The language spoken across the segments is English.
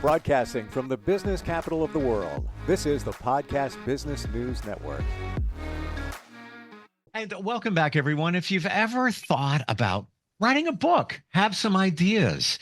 Broadcasting from the business capital of the world, this is the Podcast Business News Network. And welcome back, everyone. If you've ever thought about writing a book, have some ideas,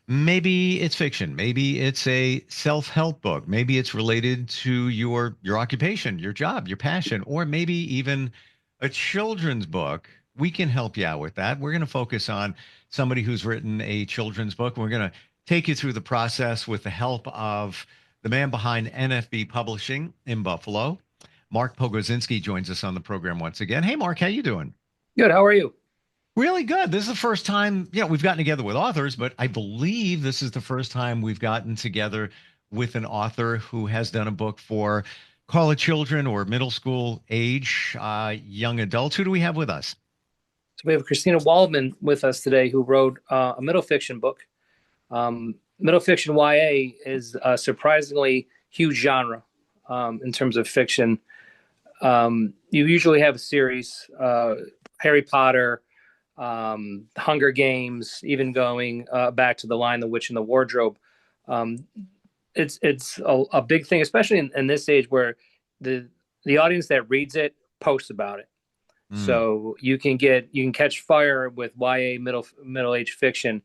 maybe it's fiction, maybe it's a self-help book, maybe it's related to your occupation, your job, your passion, or maybe even a children's book, we can help you out with that. We're going to focus on somebody who's written a children's book. We're going to take you through the process with the help of the man behind NFB Publishing in Buffalo. Mark Pogodzinski joins us on the program once again. Hey, Mark, how you doing? Good. How are you? Really good. This is the first time, we've gotten together with authors, but I believe this is the first time we've gotten together with an author who has done a book for college children or middle school age, young adults. Who do we have with us? So we have Christina Waldman with us today, who wrote a middle fiction book. Middle fiction YA is a surprisingly huge genre in terms of fiction. You usually have a series, Harry Potter, Hunger Games, even going back to The Lion, the Witch, and the Wardrobe. It's a big thing, especially in this age where the audience that reads it posts about it. So you can catch fire with YA middle-aged fiction.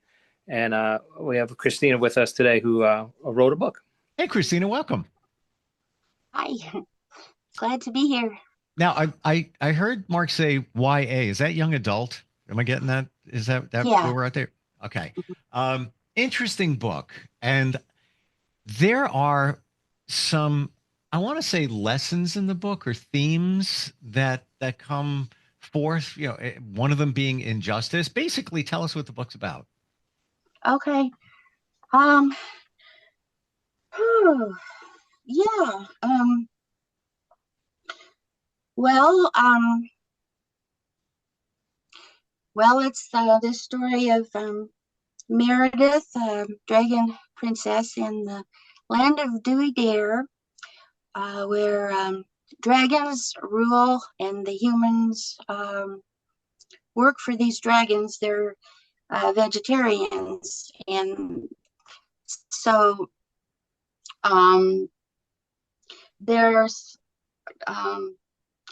And we have Christina with us today who wrote a book. Hey, Christina, welcome. Hi, glad to be here. Now, I heard Mark say YA. Is that young adult? Am I getting that? Is that Yeah. where we're at there? Okay. Interesting book. And there are some, I want to say, lessons in the book or themes that come forth, one of them being injustice. Basically, tell us what the book's about. Okay. Yeah. Well, it's the story of Meredith, dragon princess in the land of Dewey Dare, where dragons rule and the humans work for these dragons. They're vegetarians, and so there's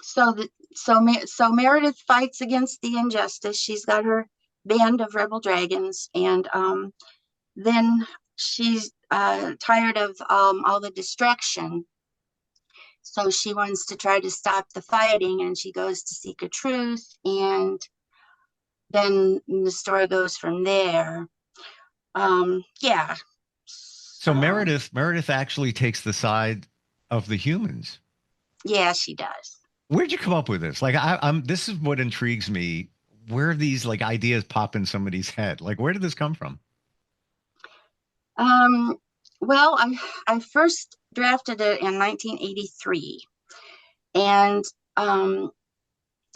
so Meredith fights against the injustice. She's got her band of rebel dragons, and then she's tired of all the distraction, so she wants to try to stop the fighting, and she goes to seek a truth, and then the story goes from there. Yeah. So Meredith actually takes the side of the humans. Yeah, she does. Where'd you come up with this? Like, I'm. This is what intrigues me. Where these ideas pop in somebody's head? Like, where did this come from? Well, I first drafted it in 1983, and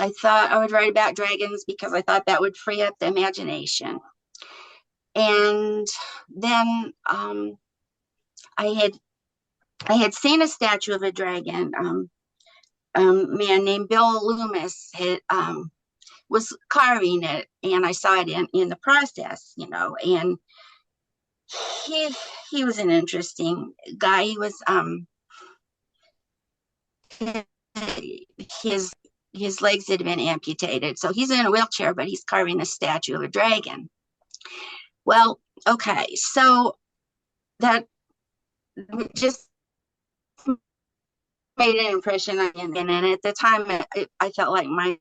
I thought I would write about dragons because I thought that would free up the imagination. And then I had seen a statue of a dragon. A man named Bill Loomis was carving it, and I saw it in the process, and he was an interesting guy. He was his legs had been amputated, so he's in a wheelchair, but he's carving a statue of a dragon. Well, okay, so that just made an impression on me, and at the time I felt like my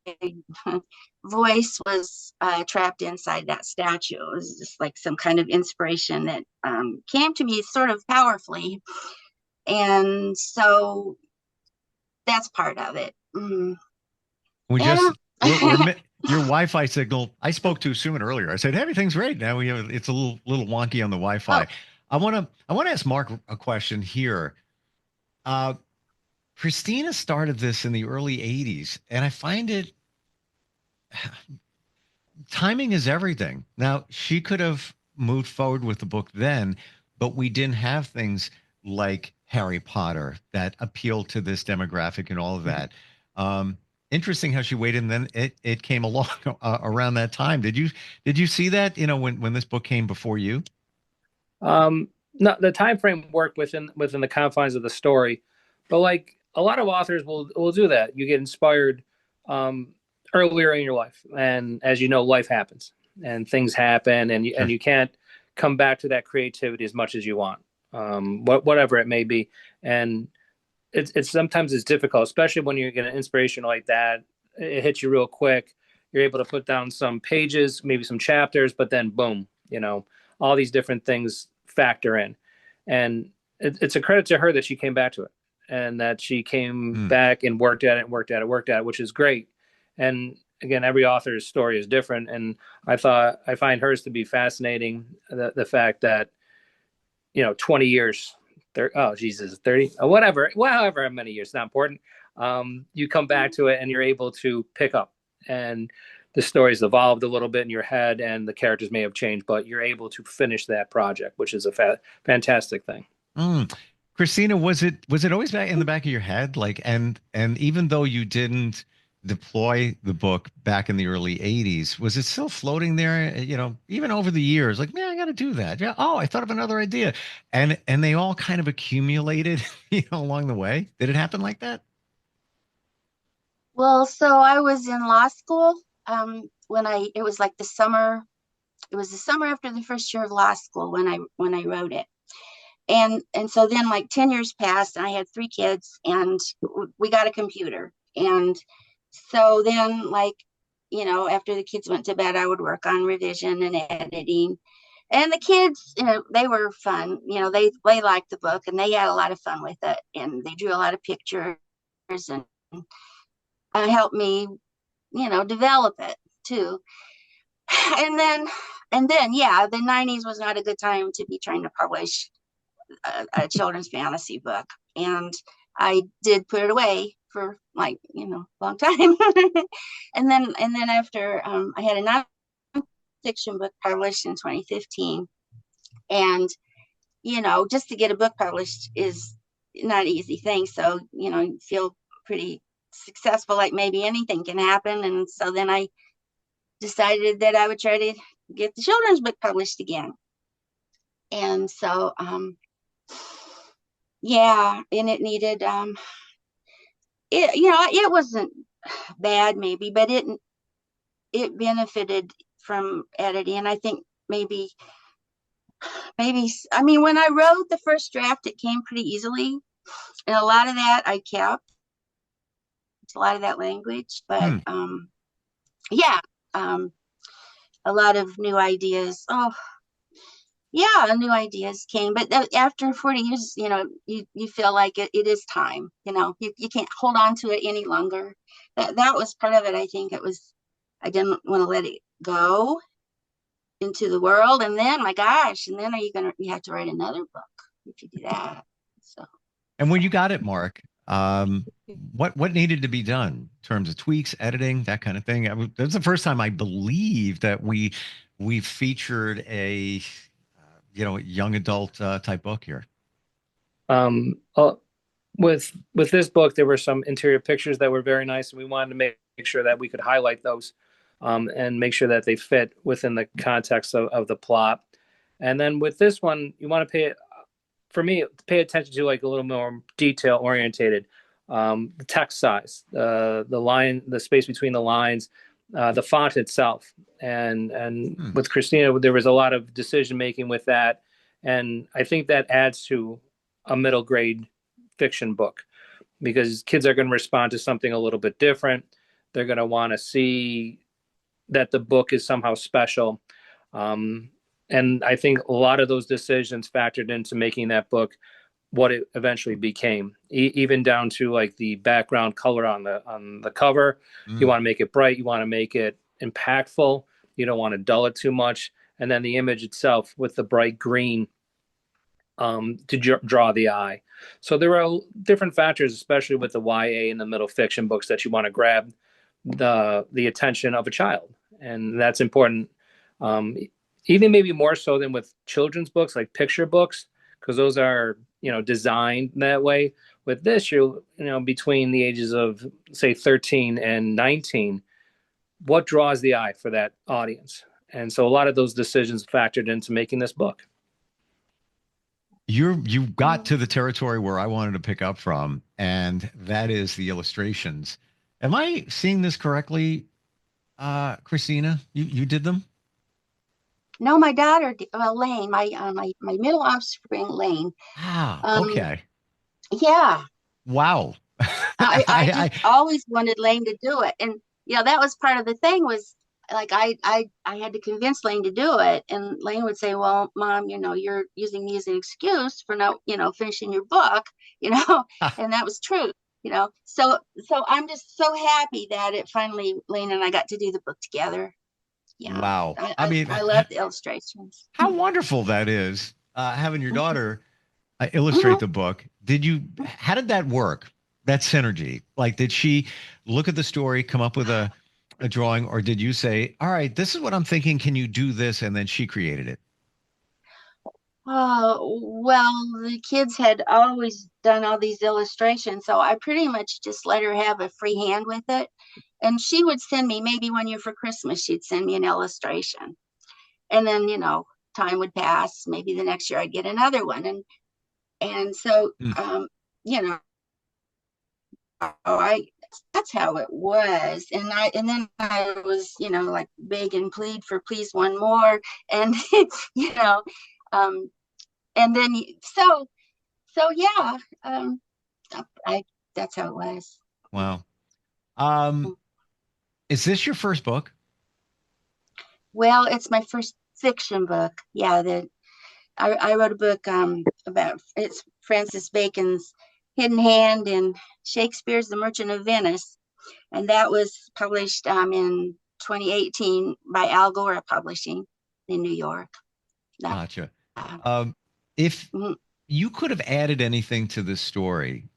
voice was trapped inside that statue. It was just like some kind of inspiration that came to me sort of powerfully, and so that's part of it. Your Wi-Fi signal. I spoke too soon earlier. I said everything's great. Now it's a little wonky on the Wi-Fi. I want to ask Mark a question here. Christina started this in the early 80s, and I find it timing is everything. Now, she could have moved forward with the book then, but we didn't have things like Harry Potter that appealed to this demographic and all of that. Interesting how she waited, and then it came along around that time. Did you see that, when this book came before you? No, the time frame worked within the confines of the story, but like a lot of authors will do that. You get inspired um, earlier in your life, and as you know, life happens and things happen, and Sure. you can't come back to that creativity as much as you want, whatever it may be. And it's sometimes it's difficult, especially when you get an inspiration like that. It hits you real quick. You're able to put down some pages, maybe some chapters, but then boom, all these different things factor in. And it's a credit to her that she came back to it and that she came Mm. back and worked at it and worked at it, which is great. And again, every author's story is different. And I find hers to be fascinating. The fact that 20 years, 30, oh, Jesus, 30, whatever, however many years, not important. You come back to it and you're able to pick up, and the story's evolved a little bit in your head and the characters may have changed, but you're able to finish that project, which is a fantastic thing. Mm. Christina, was it always back in the back of your head? Like, and even though you didn't deploy the book back in the early 80s, was it still floating there, even over the years? Like, man, I got to do that. Yeah. Oh, I thought of another idea. And they all kind of accumulated, along the way. Did it happen like that? Well, so I was in law school when it was like it was the summer after the first year of law school when I wrote it. And so then like 10 years passed and I had three kids and we got a computer. And so then like, after the kids went to bed, I would work on revision and editing. And the kids, they were fun. They liked the book and they had a lot of fun with it. And they drew a lot of pictures and helped me, develop it too. And then, yeah, the 90s was not a good time to be trying to publish a children's fantasy book. And I did put it away for like, long time. and then after I had a nonfiction book published in 2015. And, just to get a book published is not an easy thing. So, you feel pretty successful, like maybe anything can happen. And so then I decided that I would try to get the children's book published again. And so, yeah, and it needed, it wasn't bad maybe, but it benefited from editing. I think maybe, I mean, when I wrote the first draft, it came pretty easily. And a lot of that I kept, a lot of that language, but Hmm. yeah, a lot of new ideas. Oh, yeah, new ideas came, but after 40 years, you feel like it is time. You can't hold on to it any longer. That was part of it. I think I didn't want to let it go into the world, and then my gosh, and then you have to write another book if you do that. So And when you got it, Mark, what needed to be done in terms of tweaks, editing, that kind of thing? That's the first time I believe that we featured a young adult type book here. Um, uh, with this book, there were some interior pictures that were very nice, and we wanted to make sure that we could highlight those, and make sure that they fit within the context of the plot. And then with this one, you want to pay attention to like a little more detail orientated. The text size, the line, the space between the lines, the font itself, and Hmm. with Christina, there was a lot of decision making with that, and I think that adds to a middle grade fiction book because kids are going to respond to something a little bit different. They're going to want to see that the book is somehow special. Um, and I think a lot of those decisions factored into making that book what it eventually became, even down to like the background color on the cover. You Mm. want to make it bright, you want to make it impactful, you don't want to dull it too much, and then the image itself with the bright green to draw the eye. So there are different factors, especially with the YA and the middle fiction books, that you want to grab the attention of a child, and that's important. Um, Even maybe more so than with children's books, like picture books, because those are designed that way. With this, you're between the ages of say 13 and 19. What draws the eye for that audience? And so a lot of those decisions factored into making this book. You got to the territory where I wanted to pick up from, and that is the illustrations. Am I seeing this correctly, Christina? You did them? No, my daughter, Lane, my middle offspring, Lane. Ah, Um, okay. yeah, Wow. I I just always wanted Lane to do it, and that was part of the thing was like I had to convince Lane to do it, and Lane would say, "Well, Mom, you're using me as an excuse for not, finishing your book, you know," and that was true, So I'm just so happy that it finally Lane and I got to do the book together. Yeah, wow. I I I, mean, I love the illustrations. how wonderful that is, having your Mhm. daughter illustrate the book. How did that work? That synergy? Like, did she look at the story, come up with a drawing, or did you say, all right, this is what I'm thinking. Can you do this? And then she created it. Well, the kids had always done all these illustrations, so I pretty much just let her have a free hand with it. And she would send me, maybe one year for Christmas, she'd send me an illustration. And then, time would pass. Maybe the next year I'd get another one. And so, Mm. you know, I that's how it was. And then I was, like beg and plead for please one more. And you know, um, and then so yeah, I that's how it was. Wow. Um, is this your first book? Well, it's my first fiction book. Yeah, I wrote a book about it's Francis Bacon's Hidden Hand in Shakespeare's The Merchant of Venice, and that was published in 2018 by Algora Publishing in New York. That, Gotcha. uh, Um, if mhm. you could have added anything to this story,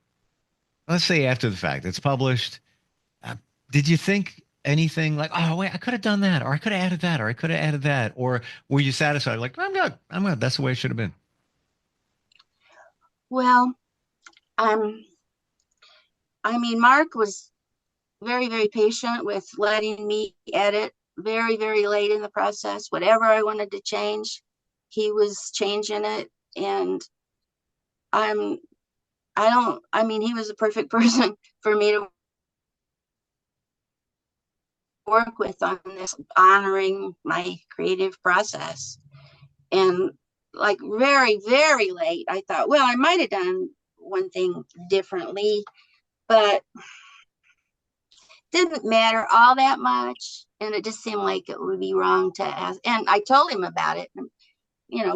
let's say after the fact, it's published. Uh, did you think anything like, oh, wait, I could have done that, or I could have added that, or I could have added that, or were you satisfied? Like, I'm good. I'm good. That's the way it should have been. Well, um, I mean, Mark was very, very patient with letting me edit very, very late in the process. Whatever I wanted to change, he was changing it. And I'm, I don't, I mean, he was a perfect person for me to work with on this, honoring my creative process. And like very, very late, I thought, well, I might have done one thing differently, but didn't matter all that much. And it just seemed like it would be wrong to ask. And I told him about it. And,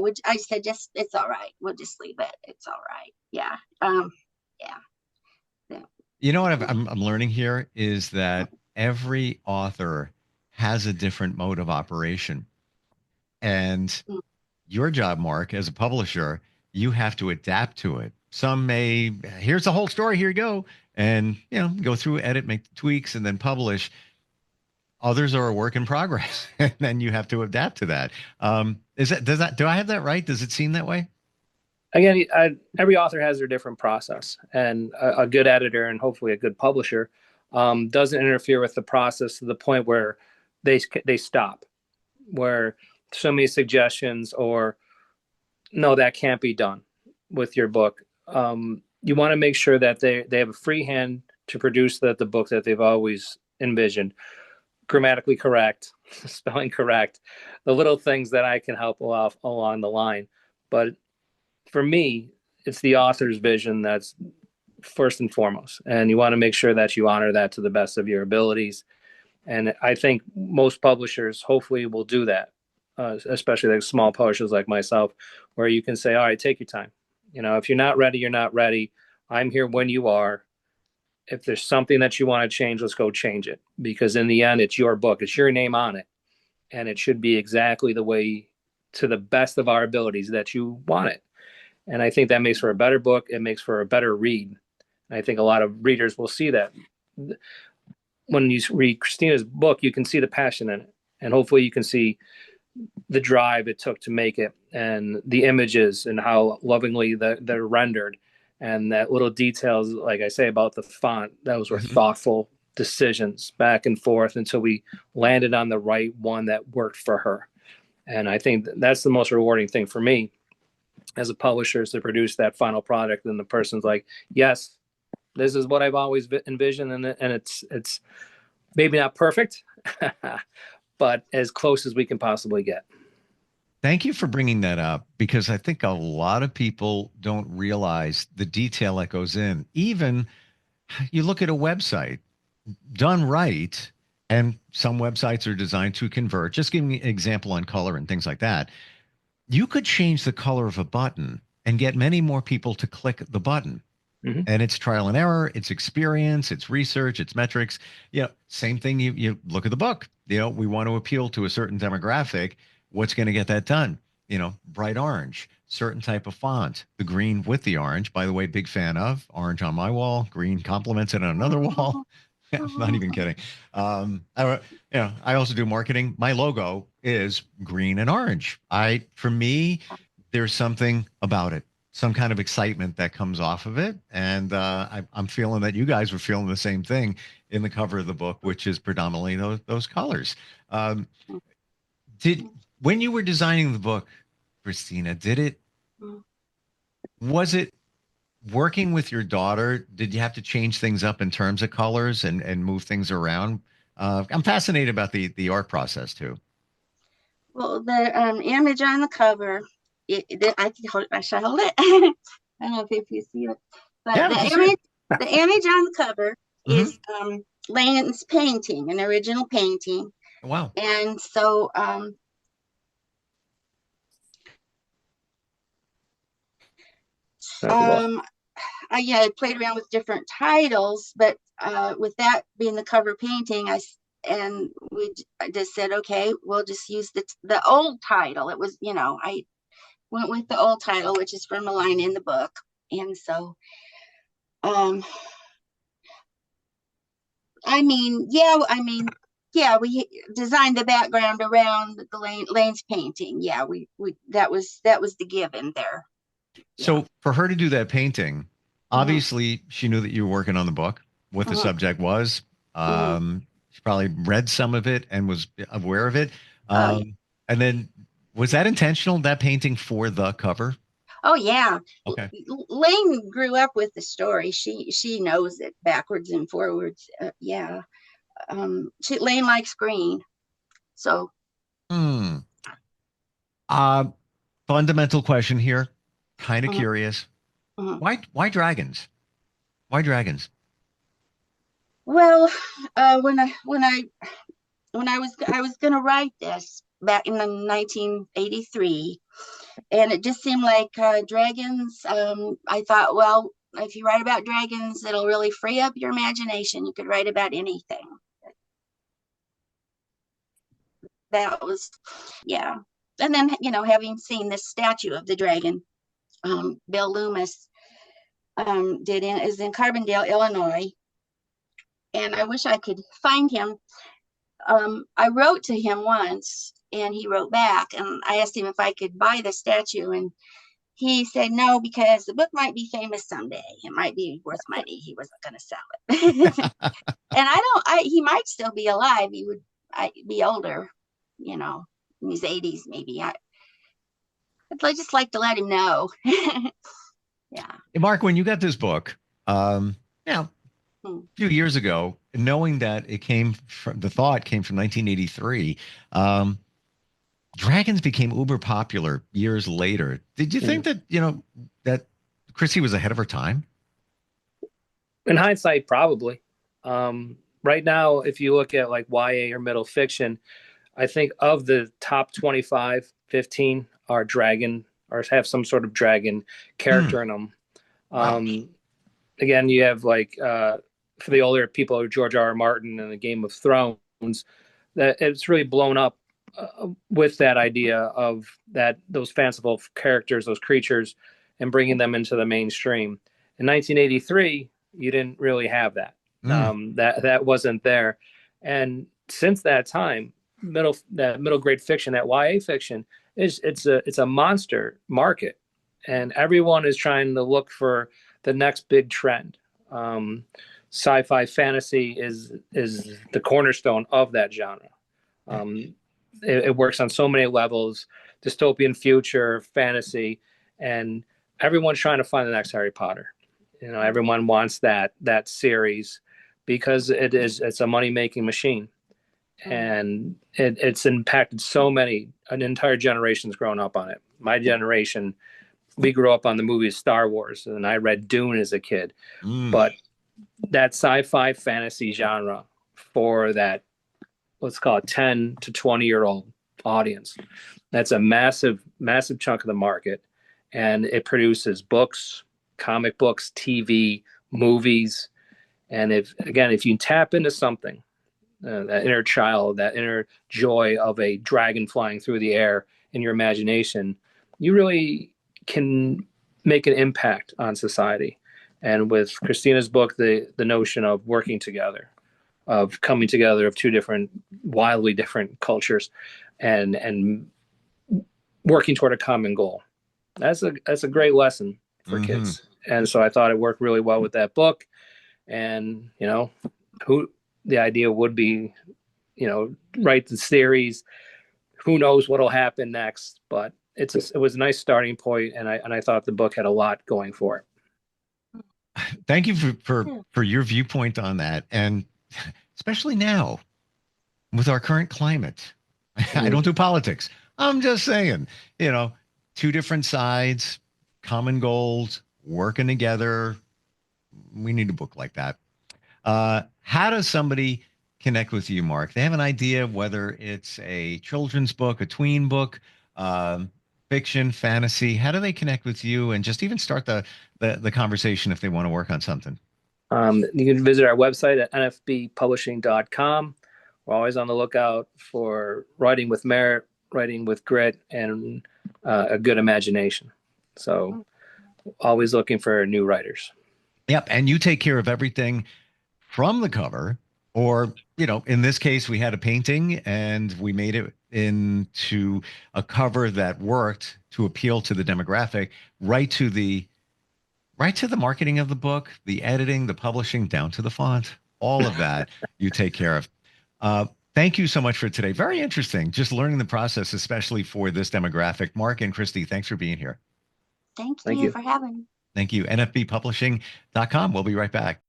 which I said, just, it's all right. We'll just leave it. It's all right. Yeah. Yeah. Yeah. You know what I'm learning here is that every author has a different mode of operation. And your job, Mark, as a publisher, you have to adapt to it. Some may, here's the whole story, here you go. And, go through, edit, make tweaks, and then publish. Others are a work in progress. And then you have to adapt to that. Do I have that right? Does it seem that way? Again, every author has their different process, and a good editor and hopefully a good publisher doesn't interfere with the process to the point where they stop, where so many suggestions or no, that can't be done with your book. You want to make sure that they have a free hand to produce the book that they've always envisioned, grammatically correct, spelling correct, the little things that I can help along the line. But for me, it's the author's vision that's first and foremost. And you want to make sure that you honor that to the best of your abilities. And I think most publishers hopefully will do that, especially like small publishers like myself, where you can say, all right, take your time. If you're not ready, you're not ready. I'm here when you are. If there's something that you want to change, let's go change it. Because in the end, it's your book, it's your name on it. And it should be exactly the way, to the best of our abilities, that you want it. And I think that makes for a better book. It makes for a better read. And I think a lot of readers will see that. When you read Christina's book, you can see the passion in it. And hopefully you can see the drive it took to make it, and the images and how lovingly they're rendered. And that little details, like I say, about the font, those were Mhm. thoughtful decisions back and forth until we landed on the right one that worked for her. And I think that's the most rewarding thing for me, as a publisher to produce that final product, and the person's like, yes, this is what I've always envisioned, and it's maybe not perfect, but as close as we can possibly get. Thank you for bringing that up, because I think a lot of people don't realize the detail that goes in. Even you look at a website done right, and some websites are designed to convert. Just give me an example on color and things like that. You could change the color of a button and get many more people to click the button. Mm-hmm. And it's trial and error, it's experience, it's research, it's metrics. Same thing. You look at the book. We want to appeal to a certain demographic. What's going to get that done? Bright orange, certain type of font, the green with the orange. By the way, big fan of orange on my wall, green complements it on another wall. I'm not even kidding. I also do marketing. My logo is green and orange. For me, there's something about it, some kind of excitement that comes off of it. And I'm feeling that you guys were feeling the same thing in the cover of the book, which is predominantly those colors. When you were designing the book, Christina, was it working with your daughter? Did you have to change things up in terms of colors and move things around? I'm fascinated about the art process too. Well, the image on the cover, I should hold it. I don't know if you see it, but Yeah, the image on the cover is Lane's painting, an original painting. Wow. And so I played around with different titles, but with that being the cover painting, I just said, okay, we'll just use the old title. It was, I went with the old title, which is from a line in the book. And so, we designed the background around the Lane's painting. Yeah, we that was the given there. So for her to do that painting, obviously she knew that you were working on the book, what the subject was. She probably read some of it and was aware of it. And then was that intentional, that painting for the cover? Oh yeah. Okay. Lane grew up with the story. She knows it backwards and forwards. Yeah. Lane likes green. So. Fundamental question here. Kind of curious. Why dragons? Why dragons? Well, when I was going to write this back in 1983, and it just seemed like dragons. I thought, well, if you write about dragons, it'll really free up your imagination. You could write about anything. That was, yeah. And then, having seen this statue of the dragon, Bill Loomis is in Carbondale, Illinois. And I wish I could find him. I wrote to him once, and he wrote back, and I asked him if I could buy the statue, and he said no, because the book might be famous someday. It might be worth money. He wasn't going to sell it. And he might still be alive. He would be older, in his 80s maybe. I'd just like to let him know. Yeah. Mark, when you got this book, a few years ago, knowing that the thought came from 1983, dragons became uber popular years later. Did you think that, that Chrissy was ahead of her time? In hindsight, probably. Right now, if you look at like YA or middle fiction, I think of the top 25, 15 are dragon or have some sort of dragon character in them. Wow. Again, you have like, for the older people, George R.R. Martin and the Game of Thrones, that it's really blown up with that idea of those fanciful characters, those creatures, and bringing them into the mainstream. In 1983, you didn't really have that. That wasn't there, and since that time, middle grade fiction, that YA fiction, it's a monster market, and everyone is trying to look for the next big trend. Sci-fi fantasy is the cornerstone of that genre. It works on so many levels: dystopian future, fantasy, and everyone's trying to find the next Harry Potter. Everyone wants that series because it's a money-making machine. And it's impacted an entire generation's grown up on it. My generation, we grew up on the movie Star Wars, and I read Dune as a kid. But that sci-fi fantasy genre for that, let's call it 10 to 20-year-old audience, that's a massive, massive chunk of the market. And it produces books, comic books, TV, movies. And if you tap into something, that inner child, that inner joy of a dragon flying through the air in your imagination, you really can make an impact on society. And with Christina's book, the notion of working together, of coming together of two wildly different cultures, and working toward a common goal. That's a great lesson for kids. And so I thought it worked really well with that book. And the idea would be, write the series. Who knows what'll happen next? But it was a nice starting point, and I thought the book had a lot going for it. Thank you for your viewpoint on that, and especially now with our current climate. I don't do politics. I'm just saying, two different sides, common goals, working together. We need a book like that. How does somebody connect with you, Mark? They have an idea whether it's a children's book, a tween book, fiction, fantasy. How do they connect with you and just even start the conversation if they want to work on something? You can visit our website at nfbpublishing.com. We're always on the lookout for writing with merit, writing with grit, and a good imagination. So always looking for new writers. Yep. And you take care of everything from the cover, or, in this case, we had a painting and we made it into a cover that worked to appeal to the demographic, right to the marketing of the book, the editing, the publishing, down to the font, all of that you take care of. Thank you so much for today. Very interesting. Just learning the process, especially for this demographic. Mark and Christy, thanks for being here. Thank you for having me. Thank you. NFBpublishing.com. We'll be right back.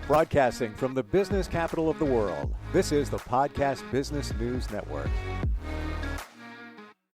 Broadcasting from the business capital of the world, this is the Podcast Business News Network.